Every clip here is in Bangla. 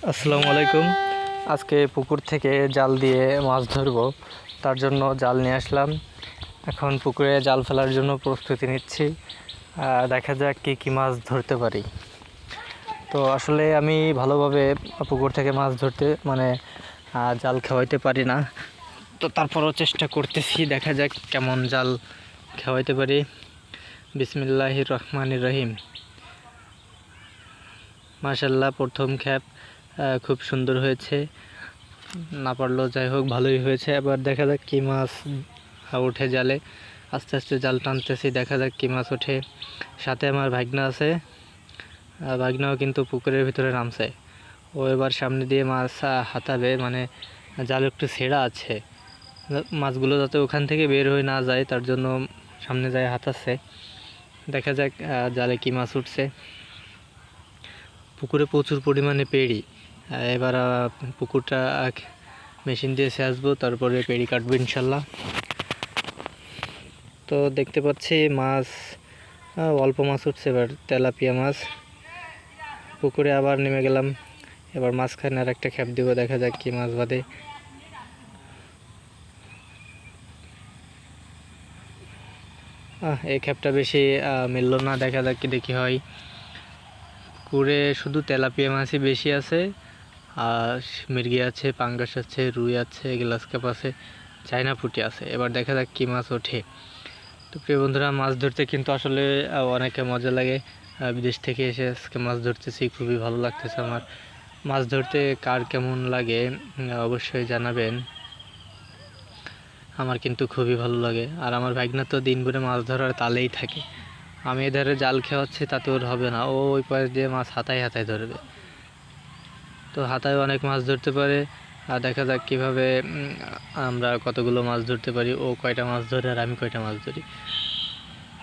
আসসালামু আলাইকুম। আজকে পুকুর থেকে জাল দিয়ে মাছ ধরবো, তার জন্য জাল নিয়ে আসলাম। এখন পুকুরে জাল ফেলার জন্য প্রস্তুতি নিচ্ছি। দেখা যাক কী কী মাছ ধরতে পারি। তো আসলে আমি ভালোভাবে পুকুর থেকে মাছ ধরতে জাল খাওয়াইতে পারি না, তো তারপরও চেষ্টা করতেছি। দেখা যাক কেমন জাল খাওয়াইতে পারি। বিসমিল্লাহির রহমানির রহিম। মাশাআল্লাহ, প্রথম খ্যাপ খুব সুন্দর হয়েছে, না পারলেও যাই হোক ভালোই হয়েছে। এবার দেখা যাক কী মাছ ওঠে জালে। আস্তে আস্তে জাল টানতেছি, দেখা যাক কী মাছ ওঠে। সাথে আমার ভাগনা আছে, ভাগনাও কিন্তু পুকুরের ভিতরে নামছে। ও এবার সামনে দিয়ে মাছ হাতাবে, জাল একটু ছেঁড়া আছে, মাছগুলো যাতে ওখান থেকে বের হয়ে না যায় তার জন্য সামনে যায় হাতাচ্ছে। দেখা যাক জালে কী মাছ উঠছে। পুকুরে প্রচুর পরিমাণে পেড়ি। এবার পুকুরটা মেশিন দিয়ে সেচবো, তারপরে পেড়ি কাটবো ইনশাল্লাহ। তো দেখতে পাচ্ছি মাছ অল্প মাছ উঠছে, এবার তেলাপিয়া মাছ। পুকুরে আবার নেমে গেলাম, এবার মাঝখানে আর একটা খ্যাপ দিব, দেখা যাক কি মাছ বাঁধে। এই খ্যাপটা বেশি মিলল না, দেখা যাক কি দেখি হয়। পুকুরে শুধু তেলাপিয়া মাছই বেশি আছে, আর মির্গি আছে, পাঙ্গাস আছে, রুই আছে, গ্লাস কাপ আছে, চায়না পুঁটি আছে। এবার দেখা যাক কী মাছ ওঠে। তো প্রিয় বন্ধুরা, মাছ ধরতে কিন্তু আসলে অনেকে মজা লাগে। বিদেশ থেকে এসে আজকে মাছ ধরতেছি, খুবই ভালো লাগতেছে আমার। মাছ ধরতে কার কেমন লাগে অবশ্যই জানাবেন। আমার কিন্তু খুবই ভালো লাগে। আর আমার ভাগনা তো দিনভরে মাছ ধরার তালেই থাকে। আমি এধারে জাল খাওয়াচ্ছি, তাতে ওর হবে না, ও ওই পাশ দিয়ে মাছ হাতায় হাতায় ধরবে। তো হাতায় অনেক মাছ ধরতে পারে। আর দেখা যাক কীভাবে আমরা কতগুলো মাছ ধরতে পারি, ও কয়টা মাছ ধরে আর আমি কয়টা মাছ ধরি।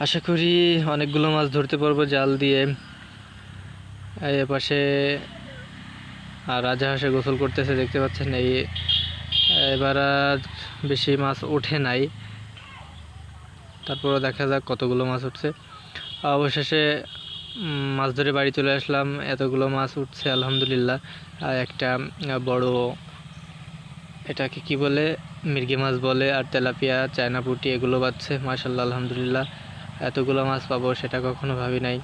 আশা করি অনেকগুলো মাছ ধরতে পারবো জাল দিয়ে। এই পাশে রাজাহাঁসে গোসল করতেছে, দেখতে পাচ্ছেন। এবার আর বেশি মাছ ওঠে নাই, তারপরও দেখা যাক কতগুলো মাছ উঠছে। অবশেষে মাছ ধরে বাড়ি চলে আসলাম, এতগুলো মাছ উঠছে আলহামদুলিল্লাহ। একটা বড়, এটাকে কি বলে, মির্গি মাছ বলে, আর তেলাপিয়া, চায়না পুঁটি এগুলো বাজছে। মাশাআল্লাহ, আলহামদুলিল্লাহ, এতগুলো মাছ পাবো সেটা কখনো ভাবি নাই।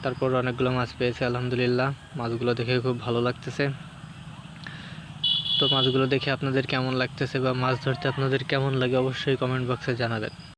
তারপর অনেকগুলো মাছ পেয়েছে আলহামদুলিল্লাহ। মাছগুলো দেখে খুব ভালো লাগতেছে। তো মাছগুলো দেখে আপনাদের কেমন লাগতেছে বা মাছ ধরতে আপনাদের কেমন লাগে অবশ্যই কমেন্ট বক্সে জানাবেন।